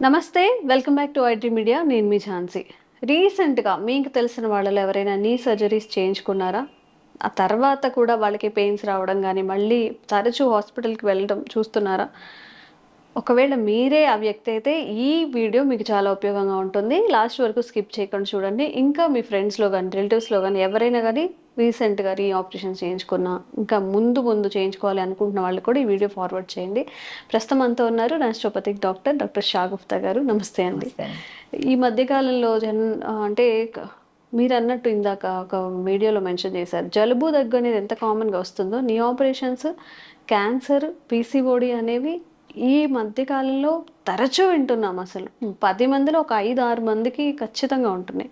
నమస్తే, welcome back to IT media. నేను మీ ఝాన్సీ. రీసెంట్గా మీకు తెలిసిన వాళ్ళలో ఎవరైనా నీ సర్జరీస్ చేయించుకున్నారా? ఆ తర్వాత కూడా వాళ్ళకి పెయిన్స్ రావడం కానీ మళ్ళీ తరచూ హాస్పిటల్కి వెళ్ళడం చూస్తున్నారా? ఒకవేళ మీరే ఆ వ్యక్తి అయితే ఈ వీడియో మీకు చాలా ఉపయోగంగా ఉంటుంది. లాస్ట్ వరకు స్కిప్ చేయకుండా చూడండి. ఇంకా మీ ఫ్రెండ్స్లో కానీ రిలేటివ్స్లో కానీ ఎవరైనా కానీ రీసెంట్గా ఆపరేషన్ చేయించుకున్నా, ఇంకా ముందు చేయించుకోవాలి అనుకుంటున్న వాళ్ళు కూడా ఈ వీడియో ఫార్వర్డ్ చేయండి. ప్రస్తుతం అంతా ఉన్నారు నాస్ట్రోపతిక్ డాక్టర్ షాగుప్తా గారు. నమస్తే అండి. ఈ మధ్యకాలంలో అంటే మీరు అన్నట్టు ఇందాక ఒక వీడియోలో మెన్షన్ చేశారు, జలుబు దగ్గు అనేది ఎంత కామన్గా వస్తుందో నీ ఆపరేషన్స్, క్యాన్సర్, పీసీఓడి అనేవి ఈ మధ్యకాలంలో తరచూ వింటున్నాం. అసలు 10 మందిలో ఒక 5-6 మందికి ఖచ్చితంగా ఉంటున్నాయి.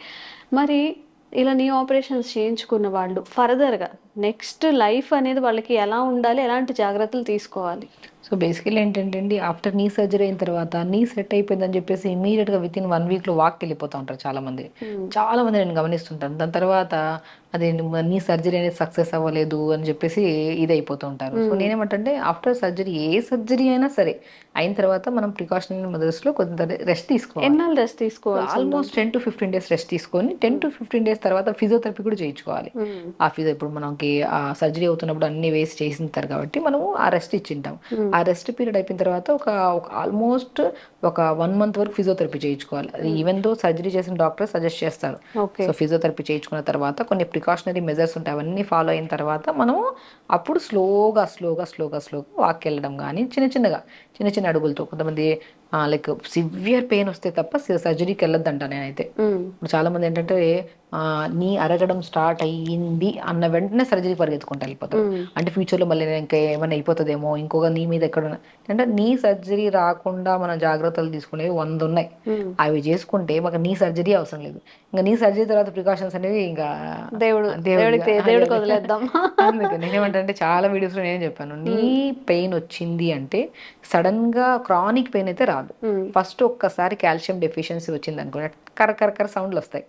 మరి ఇలా నీ ఆపరేషన్స్ చేయించుకున్న వాళ్ళు ఫర్దర్గా నెక్స్ట్ లైఫ్ అనేది వాళ్ళకి ఎలా ఉండాలి, ఎలాంటి జాగ్రత్తలు తీసుకోవాలి? సో బేసికలీ ఏంటంటే అండి, ఆఫ్టర్ నీ సర్జరీ అయిన తర్వాత నీ సెట్ అయిపోయిందని చెప్పేసి ఇమీడియట్గా వితిన్ 1 వీక్లో వాక్కి వెళ్ళిపోతూ ఉంటారు చాలామంది. చాలామంది నేను గమనిస్తుంటాను. దాని తర్వాత అది నీ సర్జరీ అనేది సక్సెస్ అవ్వలేదు అని చెప్పేసి ఇది అయిపోతూ ఉంటారు. సో నేనేమంటే ఆఫ్టర్ సర్జరీ ఏ సర్జరీ అయినా సరే అయిన తర్వాత మనం ప్రికాషనరీ మెథడ్స్లో కొంత రెస్ట్ తీసుకోవాలి. ఎన్నాళ్ళు రెస్ట్ తీసుకోవాలి? ఆల్మోస్ట్ 10 to 15 డేస్ రెస్ట్ తీసుకొని 10 to 15 డేస్ తర్వాత ఫిజియోథెరపీ కూడా చేయించుకోవాలి. ఆ ఫిజియో ఇప్పుడు మనకి ఆ సర్జరీ అవుతున్నప్పుడు అన్ని వేసి చేసింటారు కాబట్టి మనము ఆ రెస్ట్ ఇచ్చింటాం. ఆ రెస్ట్ పీరియడ్ అయిపోయిన తర్వాత ఒక ఆల్మోస్ట్ ఒక 1 month వరకు ఫిజియోథెరపీ చేయించుకోవాలి. ఈవెన్ దో సర్జరీ చేసిన డాక్టర్ సజెస్ట్ చేస్తారు. సో ఫిజియోథెరపీ చేయించుకున్న తర్వాత కొన్ని ప్రికాషనరీ మెజర్స్ ఉంటాయి, అవన్నీ ఫాలో అయిన తర్వాత మనము అప్పుడు స్లోగా వాక్కి వెళ్ళడం కానీ చిన్న చిన్న అడుగులతో. కొంతమంది లైక్ సివియర్ పెయిన్ వస్తే తప్ప సర్జరీకి వెళ్ళొద్దంట నేనైతే. ఇప్పుడు చాలా మంది ఏంటంటే నీ అరగడం స్టార్ట్ అయ్యింది అన్న వెంటనే సర్జరీ పరిగెత్తుకుంటూ వెళ్ళిపోతారు. అంటే ఫ్యూచర్లో మళ్ళీ ఇంకా ఏమైనా అయిపోతుందేమో, ఇంకొక నీ మీద ఎక్కడ అంటే నీ సర్జరీ రాకుండా మనం జాగ్రత్తలు తీసుకునేవి 100 ఉన్నాయి. అవి చేసుకుంటే మాకు నీ సర్జరీ అవసరం లేదు. ఇంకా నీ సర్జరీ తర్వాత ప్రికాషన్స్ అనేవి ఇంకా దేవుడికి వదిలేద్దాం. అందుకే నేనేమంటే చాలా వీడియోస్లో నేను చెప్పాను, నీ పెయిన్ వచ్చింది అంటే సడన్ గా క్రానిక్ పెయిన్ అయితే రాదు. ఫస్ట్ ఒక్కసారి కాల్షియం డెఫిషియన్సీ వచ్చింది అనుకోండి, కర సౌండ్లు వస్తాయి,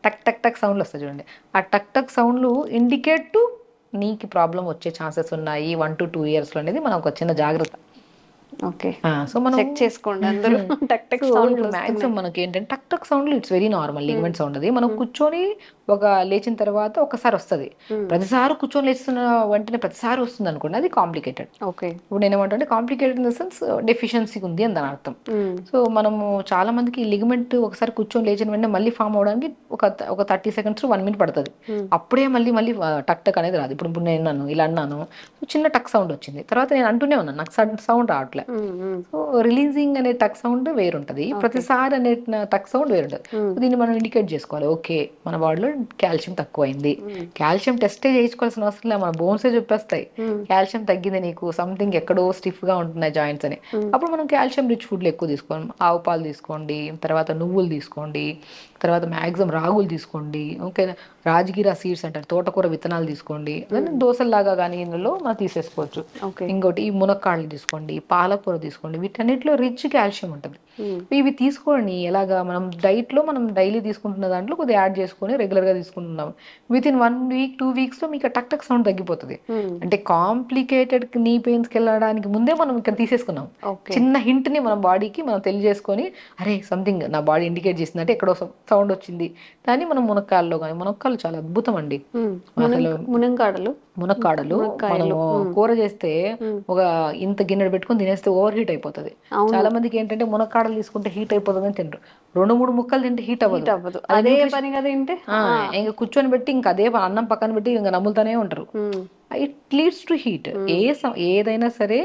టక్ టక్ టక్ సౌండ్లు వస్తాయి చూడండి. ఆ టక్ టక్ సౌండ్లు ఇండికేట్ టు నీకు ప్రాబ్లం వచ్చే ఛాన్సెస్ ఉన్నాయి 1 to 2 years అనేది మనం ఒక చిన్న జాగ్రత్త. ఓకే, సో మనం చెక్ చేసుకోండి అందరూ. టక్ టక్ సౌండ్ మాక్సిమం మనకి ఏంటంటే టక్ టక్ sound it's very normal ligament sound. అది మనం కూర్చొని ఒక లేచిన తర్వాత ఒకసారి వస్తుంది. ప్రతిసారి కూర్చొని లేస్తున్న వెంటనే ప్రతిసారి వస్తుంది అనుకోండి, అది కాంప్లికేటెడ్. ఓకే, ఇప్పుడు నేను ఏమంటే complicated in the sense deficiency ఉంది అని దాని అర్థం. సో మనము చాలా మందికి లిగమెంట్ ఒకసారి కూర్చొని లేచిన వెంటనే మళ్ళీ ఫామ్ అవడానికి ఒక 30 seconds to 1 minute పడుతుంది. అప్పుడే మళ్ళీ టక్ టక్ అనేది రాదు. ఇప్పుడు నేను అన్నాను, ఇలా అన్నాను, చిన్న టక్ సౌండ్ వచ్చింది, తర్వాత నేను అంటూనే ఉన్నాను, నాకు సౌండ్ రావట్లే. సో రిలీజింగ్ అనే టక్ సౌండ్ వేరుంటది, ప్రతిసారి అనే టక్ సౌండ్ వేరుంటది. దీన్ని మనం ఇండికేట్ చేసుకోవాలి, ఓకే మన బాడీలో కాల్షియం తక్కువైంది. కాల్షియం టెస్టే చేయించుకోవాల్సిన అవసరం లేదు, మన బోన్సే చెప్పేస్తాయి కాల్షియం తగ్గింది, నీకు సంథింగ్ ఎక్కడో స్టిఫ్ గా ఉంటున్నాయి జాయింట్స్ అని. అప్పుడు మనం కాల్షియం రిచ్ ఫుడ్లు ఎక్కువ తీసుకోండి. ఆవు పాలు తీసుకోండి, తర్వాత నువ్వులు తీసుకోండి, తర్వాత మ్యాక్సిమం రాగులు తీసుకోండి, ఓకే రాజగిరా సీడ్స్ అంటారు, తోటకూర విత్తనాలు తీసుకోండి, దోశల్లాగా కానీ ఇందులో మనం తీసేసుకోవచ్చు. ఇంకోటి ఈ మునక్కాళ్ళు తీసుకోండి, పాలకూర తీసుకోండి, వీటన్నిటిలో రిచ్ కాల్షియం ఉంటుంది. ఇవి తీసుకోండి. ఎలాగా మనం డైట్లో మనం డైలీ తీసుకుంటున్న దాంట్లో కొద్దిగా యాడ్ చేసుకొని రెగ్యులర్గా తీసుకుంటున్నాం. వితిన్ 1 week 2 weeksలో మీకు టక్ టక్ సౌండ్ తగ్గిపోతుంది. అంటే కాంప్లికేటెడ్ నీ పెయిన్స్కి వెళ్ళడానికి ముందే మనం ఇక్కడ తీసేసుకున్నాం. చిన్న హింట్ని మన బాడీకి మనం తెలియజేసుకొని, అరే సంథింగ్ నా బాడీ ఇండికేట్ చేసిందంటే ఎక్కడో సౌండ్ వచ్చింది. దాన్ని మనం మునక్కాడలో కానీ, మునక్కాడలు చాలా అద్భుతం అండి. అసలు మునక్కాడలు మనము కూర చేస్తే ఒక ఇంత గిన్నెడు పెట్టుకుని తినేస్తే ఓవర్ హీట్ అయిపోతుంది. చాలా మందికి ఏంటంటే మునక్కాడలు తీసుకుంటే హీట్ అయిపోతుంది అని తింటారు. 2-3 ముక్కలు తింటే హీట్ అవ్వదు. అదే పనిగా తింటే ఇంకా కూర్చొని పెట్టి ఇంకా అదే అన్నం పక్కన పెట్టి ఇంకా నమ్ములుతూనే ఉంటారు. It leads to heat. ఏదైనా సరే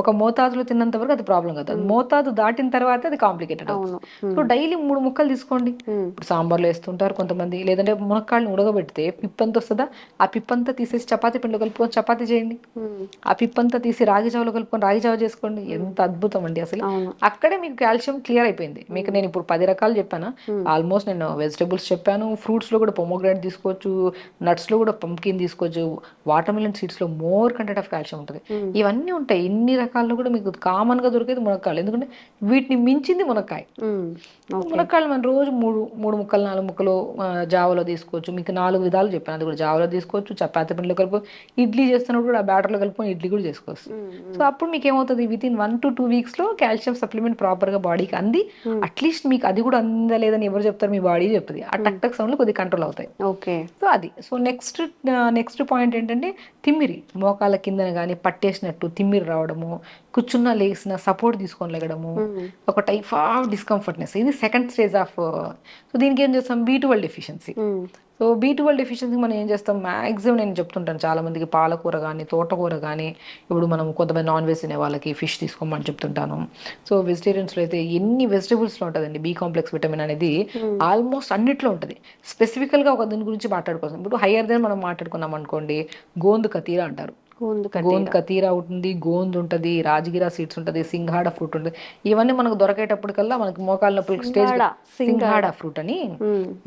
ఒక మోతాదులో తిన్నంత వరకు అది ప్రాబ్లం కాదు, మోతాదు దాటిన తర్వాత అది కాంప్లికేటెడ్ అవుతుంది. సో డైలీ 3 ముక్కలు తీసుకోండి. ఇప్పుడు సాంబార్లో వేస్తుంటారు కొంతమంది, లేదంటే మునక్కాళ్ళని ఉడకబెడితే పిప్పంతా వస్తుందా, ఆ పిప్పంతా తీసేసి చపాతీ పిండిలో కలుపుకొని చపాతీ చేయండి. ఆ పిప్పంతా తీసి రాగి జావలో కలుపుకొని రాగి జావ చేసుకోండి. ఎంత అద్భుతం అండి అసలు. అక్కడే మీకు కాల్షియం క్లియర్ అయిపోయింది. మీకు నేను ఇప్పుడు 10 రకాలు చెప్పాను, ఆల్మోస్ట్ నేను వెజిటబుల్స్ చెప్పాను. ఫ్రూట్స్ లో కూడా పొమోగ్రానేట్ తీసుకోవచ్చు, నట్స్ లో కూడా పంకిన్ తీసుకోవచ్చు, వాటర్ మిలన్ సీడ్స్ లో మోర్ కంటెంట్ ఆఫ్ కాల్షియం ఉంటుంది. ఇవన్నీ ఉంటాయి. ఇన్ని రకాల్లో కూడా మీకు కామన్గా దొరికేది మునక్కాయలు, ఎందుకంటే వీటిని మించింది మునక్కాయ. మునక్కాయలు మనం రోజు మూడు మూడు ముక్కలు 4 ముక్కలు జావలో తీసుకోవచ్చు. మీకు 4 విధాలు చెప్పాను, అది కూడా జావలో తీసుకోవచ్చు, చపాతీ పిండిలో కలుపు, ఇడ్లీ చేస్తున్నప్పుడు కూడా ఆ బ్యాటర్లో కలుపుకొని ఇడ్లీ కూడా చేసుకోవచ్చు. సో అప్పుడు మీకు ఏమవుతుంది, విత్ ఇన్ 1 to 2 వీక్స్లో కాల్షియం సప్లిమెంట్ ప్రాపర్గా బాడీకి అంది. అట్లీస్ట్ మీకు అది కూడా అందలేదని ఎవరు చెప్తారు, మీ బాడీ చెప్తుంది. ఆ టక్ టక్ సౌండ్లు కొద్దిగా కంట్రోల్ అవుతాయి. ఓకే. సో అది. సో నెక్స్ట్ పాయింట్ ఏంటంటే తిమ్మిరి, మోకాళ్ళ కిందన కానీ పట్టేసినట్టు తిమ్మిరి రావడము, కూర్చున్న లేసిన సపోర్ట్ తీసుకొని లెగడము, ఒక టైప్ ఆఫ్ డిస్కంఫర్ట్నెస్, ఇది సెకండ్ స్టేజ్ ఆఫ్. సో దీనికి ఏం చేస్తాం, B12 deficiency. So B12 deficiency మనం ఏం చేస్తాం, మ్యాక్సిమం నేను చెప్తుంటాను చాలా మందికి పాలకూర కానీ తోటకూర కానీ, ఇప్పుడు మనం కొంతమంది నాన్ వెజ్ తినే వాళ్ళకి ఫిష్ తీసుకోమని చెప్తుంటాను. సో వెజిటేరియన్స్లో అయితే ఎన్ని వెజిటేబుల్స్లో ఉంటుందండి బి కాంప్లెక్స్ విటమిన్ అనేది, ఆల్మోస్ట్ అన్నిట్లో ఉంటుంది. స్పెసిఫికల్గా ఒక దీని గురించి మాట్లాడుకోవచ్చు. ఇప్పుడు హయ్యర్ దెన్ మనం మాట్లాడుకున్నాం అనుకోండి, గోందు కతీరా అంటారు. గోంద్ కతీరా ఉంటుంది, గోంద్ ఉంటుంది, రాజగిరా సీడ్స్ ఉంటుంది, సింఘాడ ఫ్రూట్ ఉంటుంది. ఇవన్నీ మనకు దొరకేటప్పటికల్లా మనకి మోకాళ్ళ నొప్పులకు స్టేజ్ సింఘాడ ఫ్రూట్ అని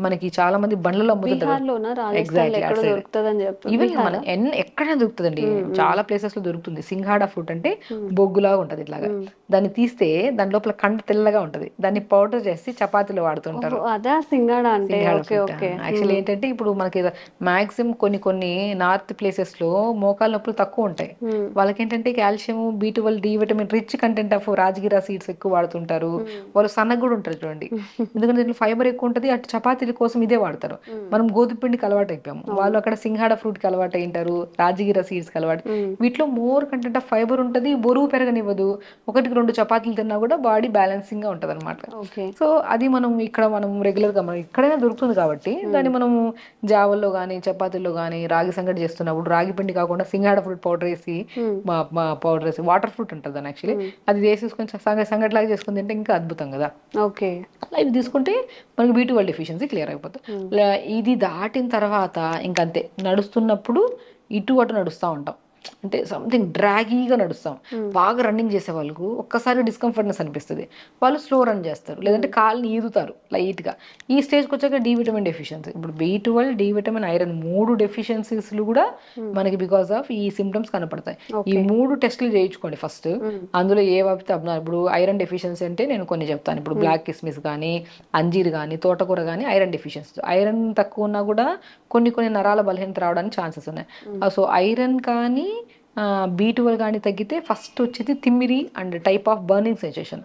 మనకి చాలా మంది బండ్లలో అమ్ముతుంటారు. ఈవెన్ మనం ఎక్కడైనా దొరుకుతుందండి, చాలా ప్లేసెస్ లో దొరుకుతుంది. సింఘాడ ఫ్రూట్ అంటే బొగ్గులాగా ఉంటది ఇట్లాగా, దాన్ని తీస్తే దాని లోపల కండ తెల్లగా ఉంటది, దాన్ని పౌడర్ చేసి చపాతీలో వాడుతుంటారు. యాక్చువల్లీ ఏంటంటే ఇప్పుడు మనకి మాక్సిమం కొన్ని నార్త్ ప్లేసెస్ లో మోకాళ్ళ నొప్పులు తక్కువ ఉంటాయి. వాళ్ళకి ఏంటంటే calcium, B12, D vitamin rich content of rajgira seeds ఎక్కువ వాడుతుంటారు. వాళ్ళు సన్నగా కూడా ఉంటారు చూడండి, ఎందుకంటే దీంట్లో ఫైబర్ ఎక్కువ ఉంటుంది. అటు చపాతీల కోసం ఇదే వాడతారు. మనం గోధుమ పిండికి అలవాటు అయిపోయాము, వాళ్ళు అక్కడ సింఘాడ ఫ్రూట్ కి అలవాటు అయింటారు, రాజగిరా సీడ్స్ కి అలవాటు. వీటిలో మోర్ కంటెంట్ ఆఫ్ ఫైబర్ ఉంటుంది, బరువు పెరగనివ్వదు. 1-2 చపాతీలు తిన్నా కూడా బాడీ బ్యాలెన్సింగ్ గా ఉంటది అనమాట. సో అది మనం రెగ్యులర్ గా మనం ఇక్కడైనా దొరుకుతుంది కాబట్టి దాన్ని మనం జావల్లో కానీ చపాతీల్లో కానీ రాగి సంగటి చేస్తున్నప్పుడు రాగి పిండి కాకుండా సింఘాడ ఫ్రూట్ పౌడర్ వేసి వాటర్ ఫ్రూట్ ఉంటుంది దాన్ని యాక్చువల్లీ, అది వేసేసుకొని సంగటి లాగా చేసుకుని తింటే ఇంకా అద్భుతం కదా. ఓకే. అలా ఇవి తీసుకుంటే మనకి B12 డెఫిషియన్సీ క్లియర్ అయిపోతుంది. ఇది దాటిన తర్వాత ఇంకంతే, నడుస్తున్నప్పుడు ఇటు అటు నడుస్తూ ఉంటాం, అంటే సంథింగ్ డ్రాగీగా నడుస్తాం. బాగా రన్నింగ్ చేసే వాళ్ళకు ఒక్కసారి డిస్కంఫర్ట్నెస్ అనిపిస్తుంది, వాళ్ళు స్లో రన్ చేస్తారు, లేదంటే కాళ్ళని ఈదుతారు లైట్గా. ఈ స్టేజ్కి వచ్చాక డి విటమిన్ డెఫిషియన్సీ, ఇప్పుడు B12, డి విటమిన్, ఐరన్ 3 డెఫిషియన్సీస్లు కూడా మనకి బికాస్ ఆఫ్ ఈ సిమ్టమ్స్ కనపడతాయి. ఈ 3 టెస్టులు చేయించుకోండి ఫస్ట్, అందులో ఏ వాపితే అబ్నార్. ఇప్పుడు ఐరన్ డెఫిషియన్సీ అంటే నేను కొన్ని చెప్తాను. ఇప్పుడు బ్లాక్ కిస్మిస్ కానీ, అంజీర్ కానీ, తోటకూర కానీ ఐరన్ డెఫిషియన్సీ. ఐరన్ తక్కువ ఉన్నా కూడా కొన్ని నరాల బలహీనత రావడానికి ఛాన్సెస్ ఉన్నాయి. సో ఐరన్ కానీ B12 కానీ తగ్గితే ఫస్ట్ వచ్చేది తిమ్మిరి and type of burning sensation.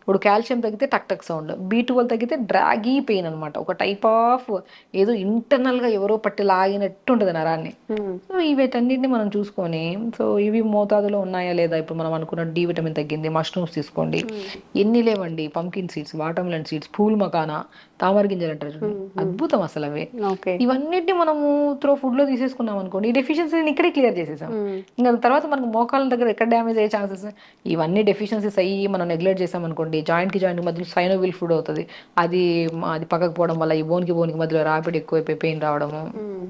ఇప్పుడు కాల్షియం తగ్గితే టక్ టక్ సౌండ్, B12 తగ్గితే డ్రాగీ పెయిన్ అనమాట, ఒక టైప్ ఆఫ్ ఏదో ఇంటర్నల్ గా ఎవరో పట్టి లాగినట్టు ఉంటుంది నరాన్ని. సో వీటన్నిటిని మనం చూసుకొని, సో ఇవి మోతాదులో ఉన్నాయా లేదా. ఇప్పుడు మనం అనుకున్న డి విటమిన్ తగ్గింది, మష్రూమ్స్ తీసుకోండి, ఎన్ని లేవండి, pumpkin seeds, watermelon seeds, pool makhana, తామర గింజలు అంటారు చూడండి, అద్భుతం అసలు అవి. ఇవన్నిటిని మనము ఫుడ్ లో తీసేసుకున్నాం అనుకోండి, ఈ డెఫిషియన్సీని ఇక్కడే క్లియర్ చేసేసాం. ఇంకా తర్వాత మనకు మోకాళ్ళ దగ్గర ఎక్కడ డ్యామేజ్ అయ్యే ఛాన్సెస్, ఇవన్నీ డెఫిషియన్సీస్ అయ్యి మనం నెగ్లెక్ట్ చేసాం అనుకోండి, జాయింట్ కి జాయింట్ మధ్యలో సైనోవిల్ ఫుడ్ అవుతుంది, అది పక్కకు పోవడం వల్ల ఈ బోన్కి మధ్యలో ర్యాపిడ్ ఎక్కువైపోయి పెయిన్ రావడము,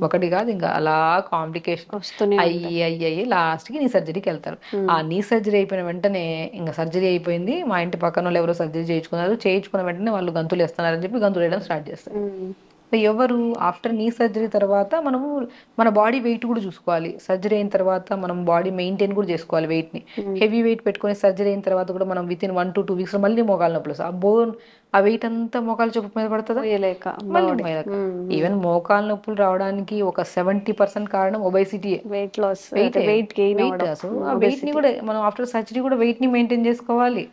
ఒకటి కాదు ఇంకా అలా కాంప్లికేషన్ అయ్యి లాస్ట్ కి నీ సర్జరీకి వెళ్తారు. ఆ నీ సర్జరీ అయిపోయిన వెంటనే ఇంకా సర్జరీ అయిపోయింది, మా ఇంటి పక్కన వాళ్ళు ఎవరో సర్జరీ చేయించుకున్న వెంటనే వాళ్ళు గంతులు వేస్తున్నారని చెప్పి గంతులు వేయడం స్టార్ట్ చేస్తారు. ఎవరు ఆఫ్టర్ నీ సర్జరీ తర్వాత మనము మన బాడీ వెయిట్ కూడా చూసుకోవాలి. సర్జరీ అయిన తర్వాత మనం బాడీ మెయింటైన్ కూడా చేసుకోవాలి వెయిట్ ని. హెవీ వెయిట్ పెట్టుకుని సర్జరీ అయిన తర్వాత కూడా మనం విత్ ఇన్ 1 to 2 వీక్స్ మళ్ళీ మోకాళ్ళ నొప్పులు వస్తాయి. ఆ వెయిట్ అంతా మోకాళ్ళ చెప్పు మీద పడుతుందా, ఈవెన్ మోకాళ్ళ నొప్పులు రావడానికి ఒక 70% కారణం ఒబేసిటీ, వెయిట్ లాస్, వెయిట్ ని కూడా మనం ఆఫ్టర్ సర్జరీ కూడా వెయిట్ ని మెయింటైన్ చేసుకోవాలి.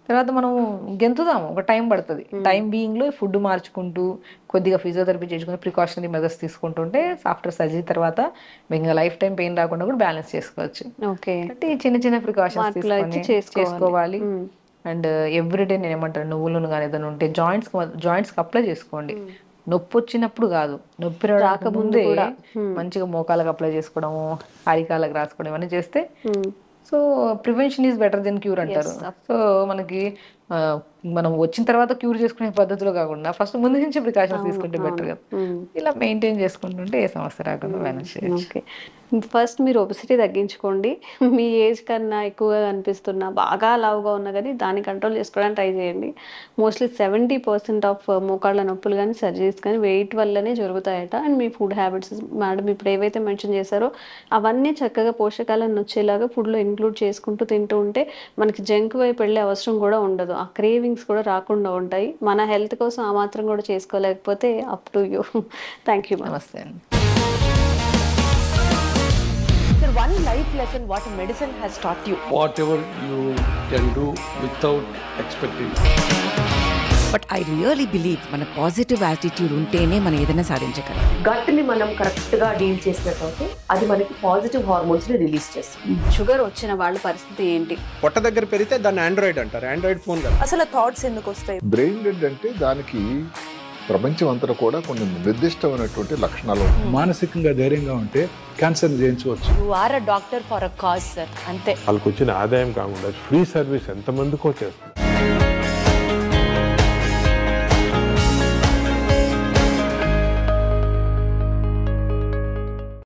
తర్వాత మనం గెంతుదాం, ఒక టైం పడుతుంది. టైం బీయింగ్ లో ఫుడ్ మార్చుకుంటూ కొద్దిగా ఫిజియోథెరపీ చేసుకుని ప్రికాషనరీ మెజర్స్ తీసుకుంటుంటే ఆఫ్టర్ సర్జరీ తర్వాత ఇంకా లైఫ్ టైం పెయిన్ రాకుండా కూడా బ్యాలెన్స్ చేసుకోవచ్చు. అంటే చిన్న ప్రికాషన్స్ తీసుకొని చేసుకోవాలి. అండ్ ఎవ్రీడే నేను ఏమంటాను, నువ్వులను కానీ ఏదైనా ఉంటే జాయింట్స్కి అప్లై చేసుకోండి. నొప్పి వచ్చినప్పుడు కాదు, నొప్పి రాకముందే మంచిగా మోకాలకు అప్లై చేసుకోవడము, అరికాలకు రాసుకోవడం ఇవన్నీ చేస్తే, so prevention is better than cure అంటారు. సో మనకి మనం వచ్చిన తర్వాత క్యూర్ చేసుకునే పద్ధతిలో కాకుండా ఫస్ట్ ముందు నుంచి ప్రికాషన్స్ తీసుకుంటే బెటర్ కదా. ఇలా మెయింటైన్ చేసుకుంటుంటే ఏ సమస్య రాకుండా మేనేజ్ చేయొచ్చు. ఓకే, ఫస్ట్ మీరు ఒబెసిటీ తగ్గించుకోండి. మీ ఏజ్ కన్నా ఎక్కువగా కనిపిస్తున్నా, బాగా లావుగా ఉన్నా కానీ దాన్ని కంట్రోల్ చేసుకోవడానికి ట్రై చేయండి. మోస్ట్లీ 70% ఆఫ్ మోకాళ్ళ నొప్పులు కానీ సర్జరీస్ కానీ వెయిట్ వల్లనే జరుగుతాయట. అండ్ మీ ఫుడ్ హ్యాబిట్స్ మేడం ఇప్పుడు ఏవైతే మెన్షన్ చేశారో అవన్నీ చక్కగా పోషకాలను వచ్చేలాగా ఫుడ్లో ఇంక్లూడ్ చేసుకుంటూ తింటూ ఉంటే మనకి జంక్ వైపు వెళ్ళే అవసరం కూడా ఉండదు. ఆ క్రేవింగ్స్ కూడా రాకుండా ఉంటాయి. మన హెల్త్ కోసం ఆ మాత్రం కూడా చేసుకోలేకపోతే up to you. Thank you. నమస్తే అండి. Sir, one life lesson what medicine has taught you. Whatever you can do without expecting. But I really believe మన పాజిటివ్ యాటిట్యూడ్ ఉంటేనే మనం ఏదైనా సాధించగలం. గట్ ని మనం కరెక్ట్ గా డీల్ చేసినట్లయితే అది మనకి పాజిటివ్ హార్మోన్స్ ని రిలీజ్ చేస్తుంది. షుగర్ వచ్చిన వాళ్ళ పరిస్థితి ఏంటి? పొట్ట దగ్గర పెరిగితే దాన్ని ఆండ్రాయిడ్ అంటారు. ఆండ్రాయిడ్ ఫోన్ కదా. అసలు థాట్స్ ఎందుకు వస్తాయి? బ్రెయిన్ డెడ్ అంటే దానికి ప్రపంచం అంతా కూడా కొన్ని నిర్దిష్టమైనటువంటి లక్షణాలు. మానసికంగా ధైర్యంగా ఉంటే క్యాన్సర్ జయించవచ్చు. You are a doctor for a cause sir, అంతే. వాళ్ళకి వచ్చిన ఆదాయం కాకుండా ఫ్రీ సర్వీస్ ఎంతమందికో చేస్తుంది.